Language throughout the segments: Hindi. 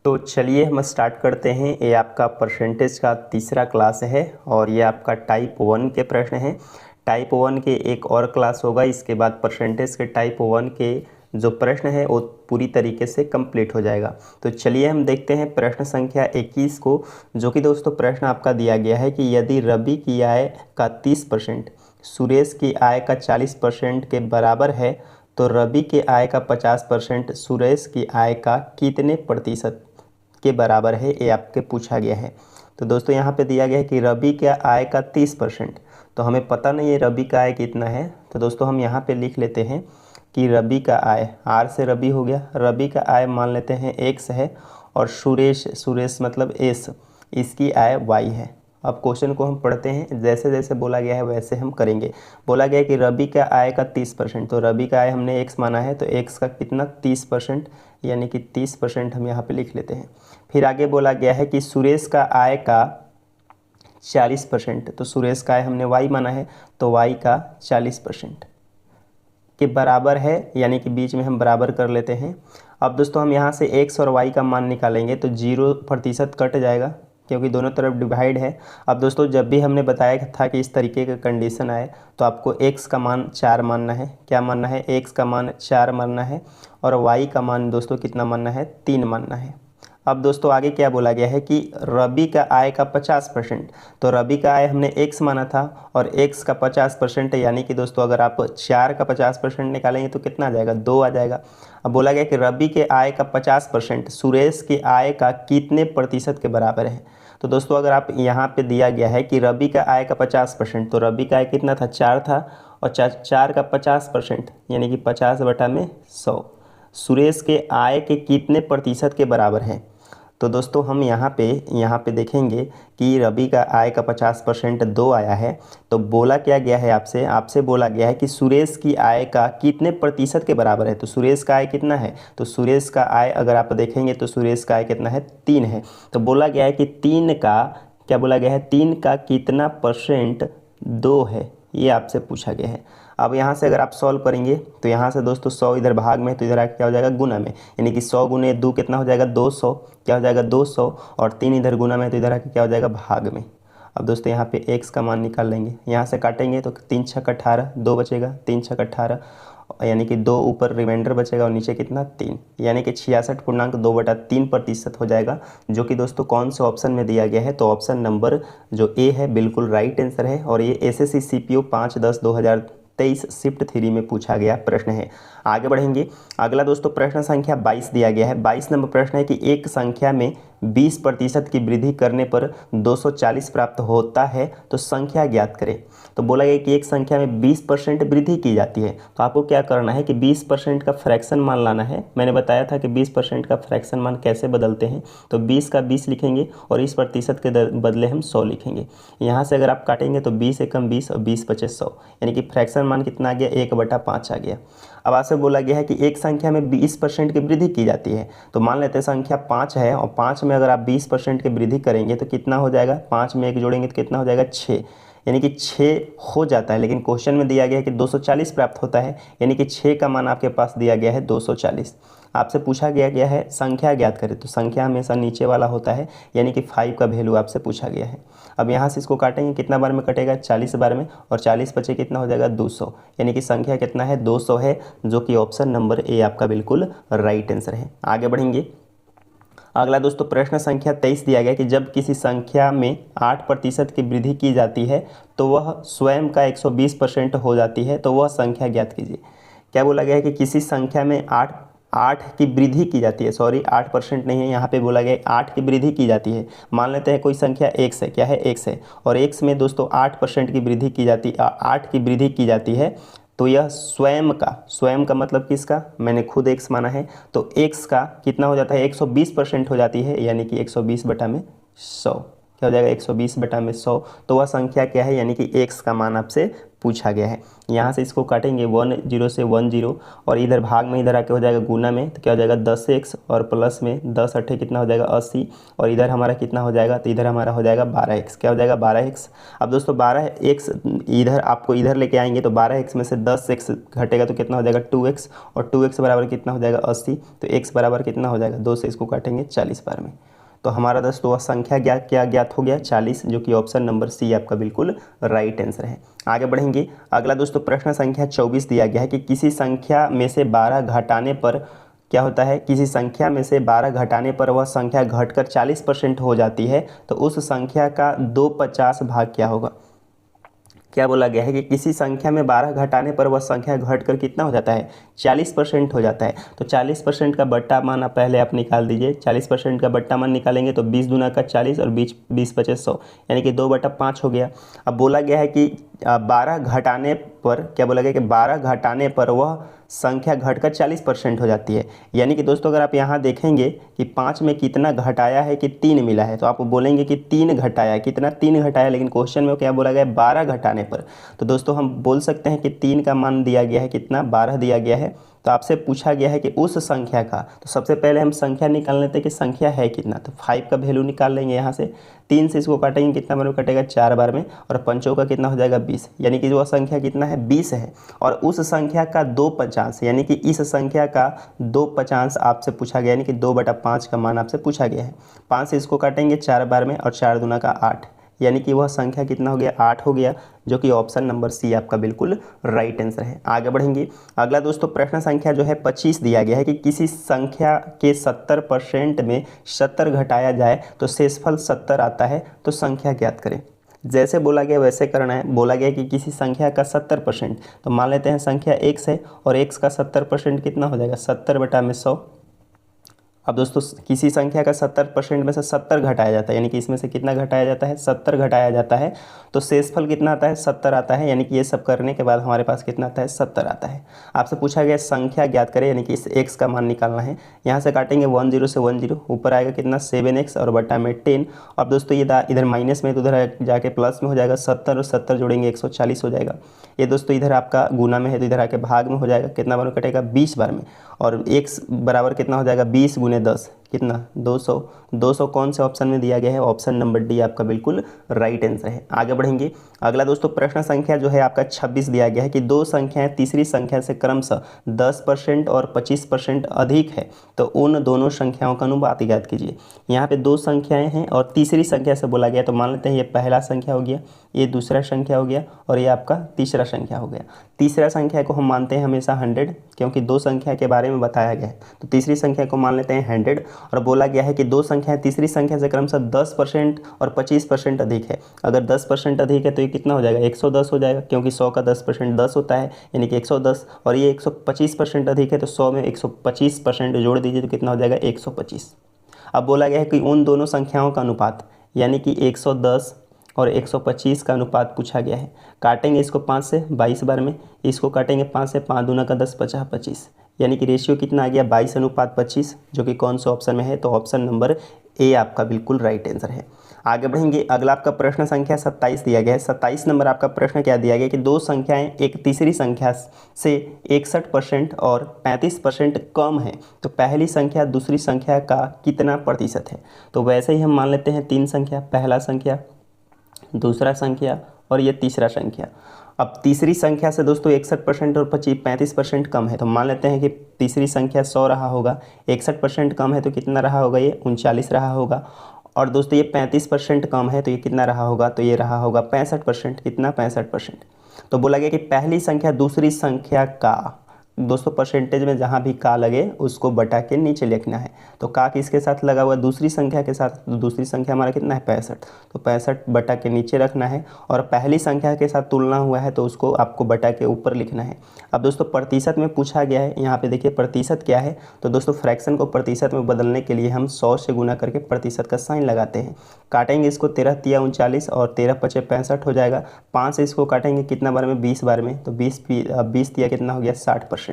तो चलिए हम स्टार्ट करते हैं। ये आपका परसेंटेज का तीसरा क्लास है और ये आपका टाइप 1 के प्रश्न हैं। टाइप 1 के एक और क्लास होगा, इसके बाद परसेंटेज के टाइप 1 के जो प्रश्न है वो पूरी तरीके से कंप्लीट हो जाएगा। तो चलिए हम देखते हैं प्रश्न संख्या 21 को, जो कि दोस्तों प्रश्न आपका दिया गया है कि यदि रवि की आय का 30% सुरेश की आय का 40% के बराबर है तो रवि के आय का 50% सुरेश की आय का कितने प्रतिशत के बराबर है, ये आपके पूछा गया है। तो दोस्तों यहाँ पे दिया गया है कि रवि का आय का 30%, तो हमें पता नहीं है रवि का आय कितना है। तो दोस्तों हम यहाँ पे लिख लेते हैं कि रवि का आय, आर से रवि हो गया, रवि का आय मान लेते हैं एक्स है और सुरेश मतलब एस, इसकी आय वाई है। अब क्वेश्चन को हम पढ़ते हैं, जैसे जैसे बोला गया है वैसे हम करेंगे। बोला गया है कि रवि का आय का 30%, तो रवि का आय हमने एक्स माना है तो एक्स का कितना 30%, यानी कि 30% हम यहाँ पे लिख लेते हैं। फिर आगे बोला गया है कि सुरेश का आय का 40%, तो सुरेश का आय हमने वाई माना है तो वाई का 40% के बराबर है, यानी कि बीच में हम बराबर कर लेते हैं। अब दोस्तों हम यहाँ से एक्स और वाई का मान निकालेंगे तो 0% कट जाएगा क्योंकि दोनों तरफ डिवाइड है। अब दोस्तों जब भी हमने बताया था कि इस तरीके का कंडीशन आए तो आपको x का मान 4 मानना है। क्या मानना है? x का मान 4 मानना है और y का मान दोस्तों कितना मानना है? 3 मानना है। अब दोस्तों आगे क्या बोला गया है कि रवि का आय का 50%, तो रवि का आय हमने x माना था और x का 50% है, यानी कि दोस्तों अगर आप 4 का 50% निकालेंगे तो कितना आ जाएगा? 2 आ जाएगा। अब बोला गया कि रवि के आय का 50% सुरेश की आय का कितने प्रतिशत के बराबर है। तो दोस्तों अगर आप यहाँ पे दिया गया है कि रवि का आय का 50%, तो रवि का आय कितना था? 4 था और 4 का 50% यानी कि 50/100 सुरेश के आय के कितने प्रतिशत के बराबर है। तो दोस्तों हम यहाँ पे देखेंगे कि रवि का आय का 50% 2 आया है। तो बोला क्या गया है आपसे बोला गया है कि सुरेश की आय का कितने प्रतिशत के बराबर है। तो सुरेश का आय कितना है? तो सुरेश का आय अगर आप देखेंगे तो सुरेश का आय कितना है? 3 है। तो बोला गया है कि 3 का क्या बोला गया है? 3 का कितना परसेंट 2 है, ये आपसे पूछा गया है। अब यहाँ से अगर आप सॉल्व करेंगे तो यहाँ से दोस्तों 100 इधर भाग में, तो इधर आके क्या हो जाएगा? गुना में, यानी कि 100 गुने 2 कितना हो जाएगा? 200। क्या हो जाएगा? 200 और 3 इधर गुना में, तो इधर आके क्या हो जाएगा? भाग में। अब दोस्तों यहाँ पे x का मान निकाल लेंगे, यहाँ से काटेंगे तो 3 छक 18, 2 बचेगा, 3 छक 18 यानी कि 2 ऊपर रिमाइंडर बचेगा और नीचे कितना? 3, यानी कि 66.2/3% हो जाएगा, जो कि दोस्तों कौन से ऑप्शन में दिया गया है? तो ऑप्शन नंबर जो ए है बिल्कुल राइट आंसर है और ये एसएससी सीपीओ 5/10/2023 शिफ्ट 3 में पूछा गया प्रश्न है। आगे बढ़ेंगे। अगला दोस्तों प्रश्न संख्या 22 दिया गया है। 22 नंबर प्रश्न है कि एक संख्या में 20% की वृद्धि करने पर 240 प्राप्त होता है तो संख्या ज्ञात करें। तो बोला गया कि एक संख्या में 20% वृद्धि की जाती है, तो आपको क्या करना है कि 20% का फ्रैक्शन मान लाना है। मैंने बताया था कि 20% का फ्रैक्शन मान कैसे बदलते हैं। तो 20 का 20 लिखेंगे और इस प्रतिशत के बदले हम 100 लिखेंगे। यहाँ से अगर आप काटेंगे तो 20 एकम 20 और 20 पचे 100, यानी कि फ्रैक्शन मान कितना आ गया? 1/5 आ गया। अब आपसे बोला गया है कि एक संख्या में 20% की वृद्धि की जाती है। तो मान लेते हैं संख्या 5 है और 5 में अगर आप 20% की वृद्धि करेंगे तो कितना हो जाएगा? 5 में 1 जोड़ेंगे तो कितना हो जाएगा? 6, यानी कि 6 हो जाता है, लेकिन क्वेश्चन में दिया गया है कि 240 प्राप्त होता है, यानी कि 6 का मान आपके पास दिया गया है 240। आपसे पूछा गया है संख्या ज्ञात करें, तो संख्या हमेशा नीचे वाला होता है, यानी कि 5 का वैल्यू आपसे पूछा गया है। अब यहाँ से इसको काटेंगे, कितना बार में कटेगा? 40 बार में, और 40 बचे कितना हो जाएगा? 200, यानी कि संख्या कितना है? 200 है, जो कि ऑप्शन नंबर ए आपका बिल्कुल राइट आंसर है। आगे बढ़ेंगे। अगला दोस्तों प्रश्न संख्या 23 दिया गया कि जब किसी संख्या में 8% की वृद्धि की जाती है तो वह स्वयं का 120% हो जाती है, तो वह संख्या ज्ञात कीजिए। क्या बोला गया है कि किसी संख्या में 8 की वृद्धि की जाती है, सॉरी 8% नहीं है, यहाँ पे बोला गया है 8 की वृद्धि की जाती है। मान लेते हैं कोई संख्या x है, क्या है? x है, और x में दोस्तों 8% की वृद्धि की जाती 8 की वृद्धि की जाती है, तो यह स्वयं का मतलब किसका? मैंने खुद x माना है, तो x का कितना हो जाता है? 120% हो जाती है, यानी कि 120/100। क्या हो जाएगा? 120/100, तो वह संख्या क्या है? यानी कि x का मान आपसे पूछा गया है। यहाँ से इसको काटेंगे 10 से 10 और इधर भाग में इधर आके हो जाएगा गुना में, तो क्या हो जाएगा 10x और प्लस में 10 अट्ठे कितना हो जाएगा 80 और इधर हमारा कितना हो जाएगा, तो इधर हमारा हो जाएगा 12x। क्या हो जाएगा 12x। अब दोस्तों 12x इधर आपको इधर लेके आएंगे तो 12x में से 10x घटेगा तो कितना हो जाएगा 2x और 2x बराबर कितना हो जाएगा 80, तो x बराबर कितना हो जाएगा 2 से इसको काटेंगे 40 बार में। तो हमारा दोस्तों वह संख्या क्या ज्ञात हो गया 40, जो कि ऑप्शन नंबर सी आपका बिल्कुल राइट आंसर है। आगे बढ़ेंगे। अगला दोस्तों प्रश्न संख्या 24 दिया गया है कि किसी संख्या में से 12 घटाने पर क्या होता है, किसी संख्या में से 12 घटाने पर वह संख्या घटकर 40% हो जाती है, तो उस संख्या का 2/50 भाग क्या होगा। क्या बोला गया है कि किसी संख्या में 12 घटाने पर वह संख्या घटकर कितना हो जाता है 40% हो जाता है। तो 40% का बट्टा मान आप पहले आप निकाल दीजिए। 40% का बट्टा मान निकालेंगे तो 20 दूना का 40 और 20 पचे 100, यानी कि 2/5 हो गया। अब बोला गया है कि 12 घटाने पर, क्या बोला गया कि 12 घटाने पर वह संख्या घटकर 40% हो जाती है। यानी कि दोस्तों अगर आप यहाँ देखेंगे कि 5 में कितना घटाया है कि 3 मिला है, तो आप बोलेंगे कि 3 घटाया, कितना 3 घटाया, लेकिन क्वेश्चन में क्या बोला गया है 12 घटाने पर। तो दोस्तों हम बोल सकते हैं कि 3 का मान दिया गया है कितना 12 दिया गया है। तो आपसे पूछा गया है कि उस संख्या का, तो सबसे पहले हम संख्या निकाल लेते हैं कि संख्या है कितना। तो 5 का वैल्यू निकाल लेंगे यहाँ से, 3 से इसको काटेंगे कितना बार में कटेगा 4 बार में, और 5 का कितना हो जाएगा 20, यानी कि जो संख्या कितना है 20 है। और उस संख्या का 2/50, यानी कि इस संख्या का 2/50 आपसे पूछा गया, यानी कि 2/5 का मान आपसे पूछा गया है। 5 से इसको काटेंगे 4 बार में और 4 दूना का 8, यानी कि वह संख्या कितना हो गया 8 हो गया, जो कि ऑप्शन नंबर सी आपका बिल्कुल राइट आंसर है। आगे बढ़ेंगे। अगला दोस्तों प्रश्न संख्या जो है 25 दिया गया है कि किसी संख्या के 70% में 70 घटाया जाए तो शेषफल 70 आता है, तो संख्या ज्ञात करें। जैसे बोला गया वैसे करना है। बोला गया कि किसी संख्या का 70%, तो मान लेते हैं संख्या x है और x का 70% कितना हो जाएगा 70/100। अब दोस्तों किसी संख्या का 70% में से 70 घटाया जाता है, यानी कि इसमें से कितना घटाया जाता है 70 घटाया जाता है, तो शेषफल कितना आता है 70 आता है। यानी कि ये सब करने के बाद हमारे पास कितना आता है 70 आता है। आपसे पूछा गया संख्या ज्ञात करें, यानी कि इस x का मान निकालना है। यहाँ से काटेंगे 10 से 10, ऊपर आएगा कितना 7x और बटा में 10। अब दोस्तों ये इधर माइनस में तो उधर जाके प्लस में हो जाएगा 70 और 70 जोड़ेंगे 140 हो जाएगा। ये दोस्तों इधर आपका गुना में है तो इधर आके भाग में हो जाएगा, कितना बार में कटेगा 20 बार में, और x बराबर कितना हो जाएगा 20 × 10 कितना 200। 200 कौन से ऑप्शन में दिया गया है, ऑप्शन नंबर डी आपका बिल्कुल राइट आंसर है। आगे बढ़ेंगे। अगला दोस्तों प्रश्न संख्या जो है आपका 26 दिया गया है कि दो संख्याएं तीसरी संख्या से क्रमशः 10% और 25% अधिक है, तो उन दोनों संख्याओं का अनुपात ज्ञात कीजिए। यहाँ पे दो संख्याएं हैं और तीसरी संख्या से बोला गया, तो मान लेते हैं ये पहला संख्या हो गया, ये दूसरा संख्या हो गया और ये आपका तीसरा संख्या हो गया। तीसरा संख्या को हम मानते हैं हमेशा 100, क्योंकि दो संख्या के बारे में बताया गया है। तो तीसरी संख्या को मान लेते हैं 100 और बोला गया है कि दो संख्याएं तीसरी संख्या से क्रमशः 10% और 25% अधिक है। अगर 10% अधिक है तो ये कितना हो जाएगा 110 हो जाएगा, क्योंकि 100 का 10% 10 होता है, यानी कि 110। और ये 125% अधिक है तो 100 में 125% जोड़ दीजिए तो कितना हो जाएगा 125। अब बोला गया है कि उन दोनों संख्याओं का अनुपात, यानी कि 110 और 125 का अनुपात पूछा गया है। काटेंगे इसको 5 से 22 बार में, इसको काटेंगे 5 से, 5 दूना का 10, 50, 25, यानी कि रेशियो कितना आ गया 22:25, जो कि कौन से ऑप्शन में है, तो ऑप्शन नंबर ए आपका बिल्कुल राइट आंसर है। आगे बढ़ेंगे। अगला आपका प्रश्न संख्या 27 दिया गया है। 27 नंबर आपका प्रश्न क्या दिया गया कि दो संख्याएं एक तीसरी संख्या से 61% और 35% कम है, तो पहली संख्या दूसरी संख्या का कितना प्रतिशत है। तो वैसे ही हम मान लेते हैं तीन संख्या, पहला संख्या, दूसरा संख्या और ये तीसरा संख्या। अब तीसरी संख्या से दोस्तों 61% और 35% कम है, तो मान लेते हैं कि तीसरी संख्या 100 रहा होगा, 61% कम है तो कितना रहा होगा, ये 39 रहा होगा। और दोस्तों ये 35% कम है तो ये कितना रहा होगा, तो ये रहा होगा 65%, कितना 65%। तो बोला गया कि पहली संख्या दूसरी संख्या का, दोस्तों परसेंटेज में जहाँ भी का लगे उसको बटा के नीचे लिखना है। तो का किसके साथ लगा हुआ है, दूसरी संख्या के साथ, तो दूसरी संख्या हमारा कितना है 65, तो 65 बटा के नीचे रखना है। और पहली संख्या के साथ तुलना हुआ है तो उसको आपको बटा के ऊपर लिखना है। अब दोस्तों प्रतिशत में पूछा गया है, यहाँ पे देखिए प्रतिशत क्या है, तो दोस्तों फ्रैक्शन को प्रतिशत में बदलने के लिए हम 100 से गुना करके प्रतिशत का साइन लगाते हैं। काटेंगे इसको 13 तिया 39 और 13 पचे 65 हो जाएगा। 5 से इसको काटेंगे कितना बार में 20 बार में, तो 20 तिया कितना हो गया 60%।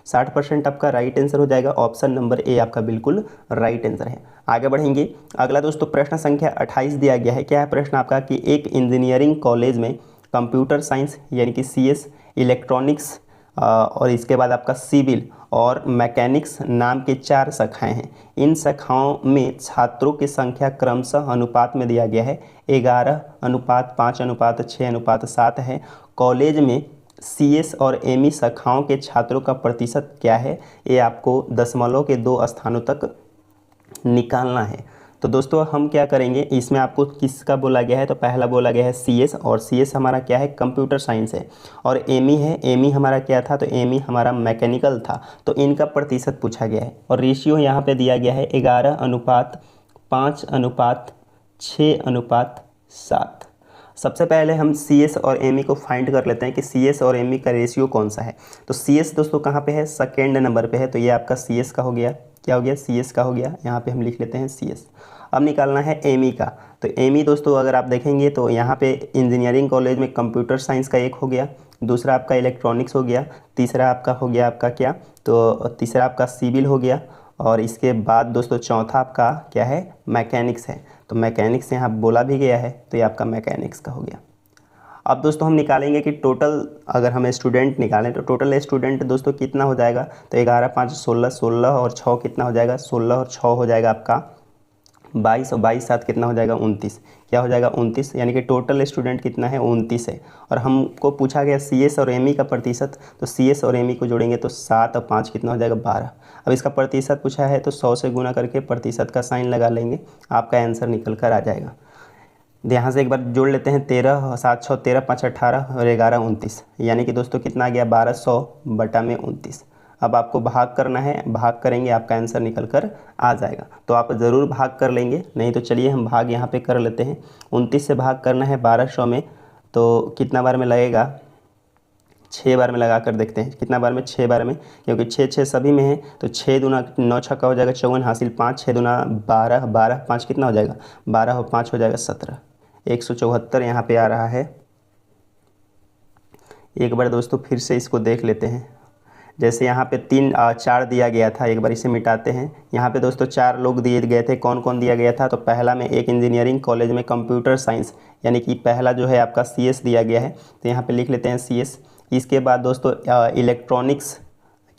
60% आपका राइट आंसर हो जाएगा। ऑप्शन नंबर ए आपका बिल्कुल राइट आंसर है। आगे बढ़ेंगे। अगला दोस्तों प्रश्न संख्या 28 दिया गया है। क्या है प्रश्न आपका कि एक इंजीनियरिंग कॉलेज में कंप्यूटर साइंस यानी कि CS, इलेक्ट्रॉनिक्स और इसके बाद आपका सिविल और मैकेनिक्स नाम के 4 शाखाएं हैं। इन शाखाओं में छात्रों की संख्या क्रमशः अनुपात में दिया गया है 11:5:6:7 है। कॉलेज में CS और ME शाखाओं के छात्रों का प्रतिशत क्या है, ये आपको दशमलव के 2 स्थानों तक निकालना है। तो दोस्तों हम क्या करेंगे, इसमें आपको किसका बोला गया है, तो पहला बोला गया है CS, और CS हमारा क्या है, कंप्यूटर साइंस है। और ME है, ME हमारा क्या था, तो ME हमारा मैकेनिकल था। तो इनका प्रतिशत पूछा गया है और रेशियो यहाँ पे दिया गया है 11:5:6:7। सबसे पहले हम CS और ME को फाइंड कर लेते हैं कि CS और ME का रेशियो कौन सा है। तो CS दोस्तों कहाँ पे है, सेकेंड नंबर पे है। तो ये आपका CS का हो गया, क्या हो गया, CS का हो गया। यहाँ पे हम लिख लेते हैं CS। अब निकालना है ME का। तो ME दोस्तों अगर आप देखेंगे तो यहाँ पे इंजीनियरिंग कॉलेज में कंप्यूटर साइंस का एक हो गया, दूसरा आपका इलेक्ट्रॉनिक्स हो गया, तीसरा आपका हो गया आपका क्या, तो तीसरा आपका सिविल हो गया, और इसके बाद दोस्तों चौथा आपका क्या है, मैकेनिक्स है। तो मैकेनिक्स यहाँ बोला भी गया है, तो ये आपका मैकेनिक्स का हो गया। अब दोस्तों हम निकालेंगे कि टोटल अगर हम स्टूडेंट निकालें तो टोटल स्टूडेंट दोस्तों कितना हो जाएगा, तो 11:5 16 और 6 कितना हो जाएगा, 16 और 6 हो जाएगा आपका 22 और 22 7 कितना हो जाएगा 29, क्या हो जाएगा 29, यानी कि टोटल स्टूडेंट कितना है 29 है। और हमको पूछा गया CS और ME का प्रतिशत, तो CS और ME को जोड़ेंगे तो 7 और 5 कितना हो जाएगा 12। अब इसका प्रतिशत पूछा है तो 100 से गुना करके प्रतिशत का साइन लगा लेंगे, आपका आंसर निकल कर आ जाएगा। यहाँ से एक बार जोड़ लेते हैं, 13 7 6 13 5 18 और 11 29, यानी कि दोस्तों कितना आ गया 1200/29। अब आपको भाग करना है, भाग करेंगे आपका आंसर निकल कर आ जाएगा। तो आप ज़रूर भाग कर लेंगे, नहीं तो चलिए हम भाग यहाँ पे कर लेते हैं। 29 से भाग करना है 1200 में, तो कितना बार में लगेगा, 6 बार में लगा कर देखते हैं कितना बार में, 6 बार में, क्योंकि 6 6 सभी में है। तो 6 दूना 9 छक्का हो जाएगा 54 हासिल 5, 6 दूना 12, 12 5 कितना हो जाएगा 12 और 5 हो जाएगा 17, 174 यहाँ पे आ रहा है। एक बार दोस्तों फिर से इसको देख लेते हैं। जैसे यहाँ पे 4 दिया गया था, एक बार इसे मिटाते हैं। यहाँ पे दोस्तों 4 लोग दिए गए थे, कौन कौन दिया गया था, तो पहला में एक इंजीनियरिंग कॉलेज में कंप्यूटर साइंस यानी कि पहला जो है आपका CS दिया गया है, तो यहाँ पे लिख लेते हैं CS। इसके बाद दोस्तों इलेक्ट्रॉनिक्स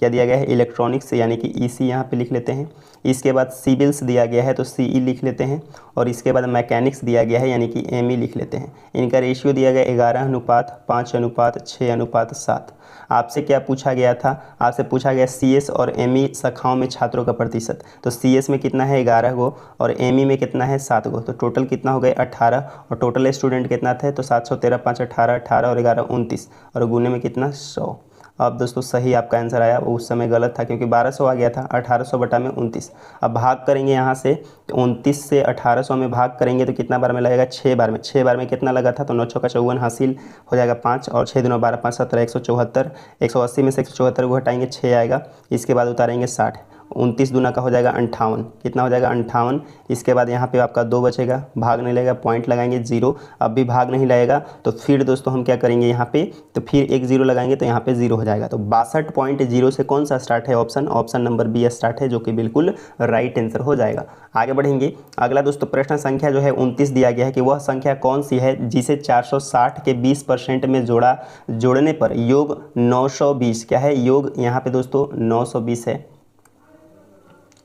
क्या दिया गया है, इलेक्ट्रॉनिक्स यानी कि EC यहाँ पे लिख लेते हैं। इसके बाद सिविल्स दिया गया है तो CE लिख लेते हैं, और इसके बाद मैकेनिक्स दिया गया है यानी कि ME लिख लेते हैं। इनका रेशियो दिया गया 11:5:6:7। आपसे क्या पूछा गया था, आपसे पूछा गया CS और ME शाखाओं में छात्रों का प्रतिशत। तो CS में कितना है 11 गो और ME में कितना है 7 गो, तो टोटल कितना हो गए 18, और टोटल स्टूडेंट कितना थे, तो 713 5 18 18 और 11 29, और गुने में कितना 100। अब दोस्तों सही आपका आंसर आया, उस समय गलत था क्योंकि 1200 आ गया था, 1800/29। अब भाग करेंगे यहाँ से, 29 से 1800 में भाग करेंगे तो कितना बार में लगेगा, 6 बार में। 6 बार में कितना लगा था, तो 9 छक्का 54 हासिल हो जाएगा 5, और 6 दूना 12 5 17 174, 180 में से 174 को हटाएंगे 6 आएगा। इसके बाद उतारेंगे 60, 29 दूना का हो जाएगा 58, कितना हो जाएगा 58। इसके बाद यहाँ पे आपका 2 बचेगा, भाग नहीं लगेगा, पॉइंट लगाएंगे 0। अब भी भाग नहीं लगेगा तो फिर दोस्तों हम क्या करेंगे यहाँ पे, तो फिर एक 0 लगाएंगे तो यहाँ पे 0 हो जाएगा। तो 62.0 से कौन सा स्टार्ट है, ऑप्शन नंबर B स्टार्ट है, जो कि बिल्कुल राइट आंसर हो जाएगा। आगे बढ़ेंगे, अगला दोस्तों प्रश्न संख्या जो है 29 दिया गया है कि वह संख्या कौन सी है जिसे 460 के 20% में जोड़ने पर योग 920, क्या है योग, यहाँ पे दोस्तों 920 है,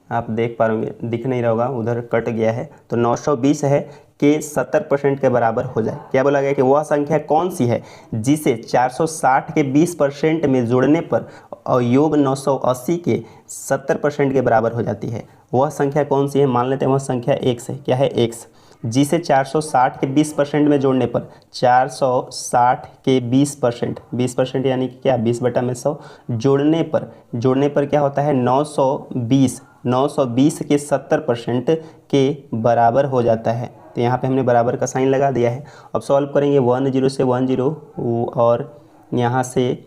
आप देख पा रहे होंगे, दिख नहीं रहा होगा, उधर कट गया है। तो 920 है के 70% के बराबर हो जाए। क्या बोला गया कि वह संख्या कौन सी है जिसे 460 के 20% में जोड़ने पर और योग 980 के 70% के बराबर हो जाती है। वह संख्या कौन सी है, मान लेते हैं वह संख्या x है, क्या है x, जिसे 460 के 20% में जोड़ने पर 460 के 20% यानी कि क्या 20/100 जोड़ने पर क्या होता है 920 के 70% के बराबर हो जाता है। तो यहाँ पे हमने बराबर का साइन लगा दिया है। अब सॉल्व करेंगे 10 से 10 और यहाँ से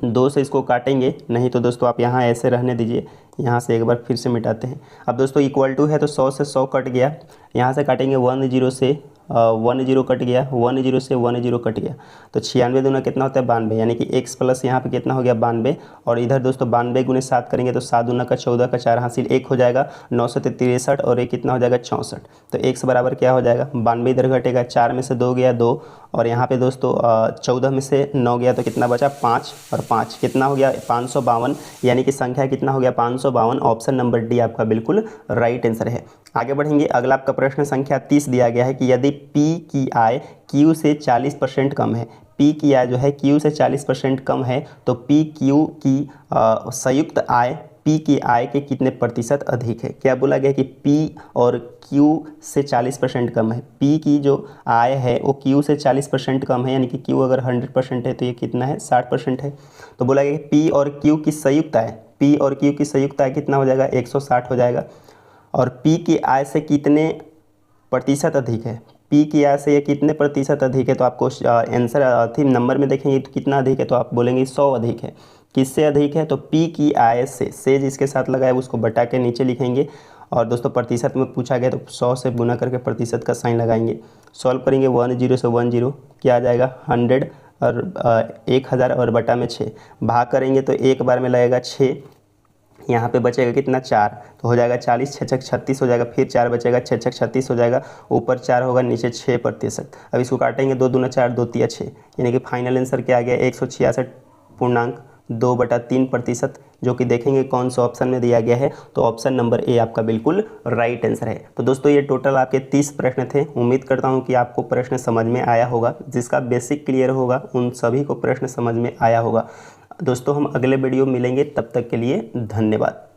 2 से इसको काटेंगे, नहीं तो दोस्तों आप यहाँ ऐसे रहने दीजिए, यहाँ से एक बार फिर से मिटाते हैं। अब दोस्तों इक्वल टू है तो 100 से 100 कट गया, यहाँ से काटेंगे 10 से 1 0 कट गया, 1 0 से 1 0 कट गया, तो 96 दूना कितना होता है 92, यानी कि x प्लस यहाँ पे कितना हो गया 92, और इधर दोस्तों 92 गुने 7 करेंगे तो 7 दूना का 14 का 4 हासिल 1 हो जाएगा, 9 से 63 और एक कितना हो जाएगा 64। तो x बराबर क्या हो जाएगा 92 इधर घटेगा, 4 में से 2 गया 2, और यहाँ पे दोस्तों 14 में से 9 गया तो कितना बचा 5, और 5 कितना हो गया 552, यानी कि संख्या कितना हो गया 552। ऑप्शन नंबर डी आपका बिल्कुल राइट आंसर है। आगे बढ़ेंगे, अगला आपका प्रश्न संख्या 30 दिया गया है कि यदि P की आय Q से 40% कम है, P की आय जो है Q से 40% कम है, तो P Q की संयुक्त आय P की आय के कितने प्रतिशत अधिक है। क्या बोला गया कि P और Q से 40% कम है, P की जो आय है वो Q से 40% कम है, यानी कि Q अगर 100% है तो ये कितना है 60% है। तो बोला गया कि P और Q की संयुक्त आय, P और Q की संयुक्त आय कितना हो जाएगा 160 हो जाएगा, और P की आय से कितने प्रतिशत अधिक है, P की आय से ये कितने प्रतिशत अधिक है, तो आपको आंसर थी नंबर में देखेंगे तो कितना अधिक है, तो आप बोलेंगे 100 अधिक है। किससे अधिक है, तो P की आय से जिसके साथ लगा है उसको बटा के नीचे लिखेंगे, और दोस्तों प्रतिशत में पूछा गया तो 100 से गुना करके प्रतिशत का साइन लगाएंगे। सॉल्व करेंगे 10 से 10 क्या आ जाएगा 100 और 1000 और बटा में 6 भाग करेंगे तो एक बार में लगेगा 6, यहाँ पे बचेगा कितना 4, तो हो जाएगा 40, 6 6 36 हो जाएगा, फिर 4 बचेगा 6 6 36 हो जाएगा, ऊपर 4 होगा नीचे 6%। अब इसको काटेंगे 2 दूना 4 2 तिया 6, यानी कि फाइनल आंसर क्या आ गया 166.2%, जो कि देखेंगे कौन सा ऑप्शन में दिया गया है, तो ऑप्शन नंबर ए आपका बिल्कुल राइट आंसर है। तो दोस्तों ये टोटल आपके 30 प्रश्न थे। उम्मीद करता हूँ कि आपको प्रश्न समझ में आया होगा, जिसका बेसिक क्लियर होगा उन सभी को प्रश्न समझ में आया होगा। दोस्तों हम अगले वीडियो मिलेंगे, तब तक के लिए धन्यवाद।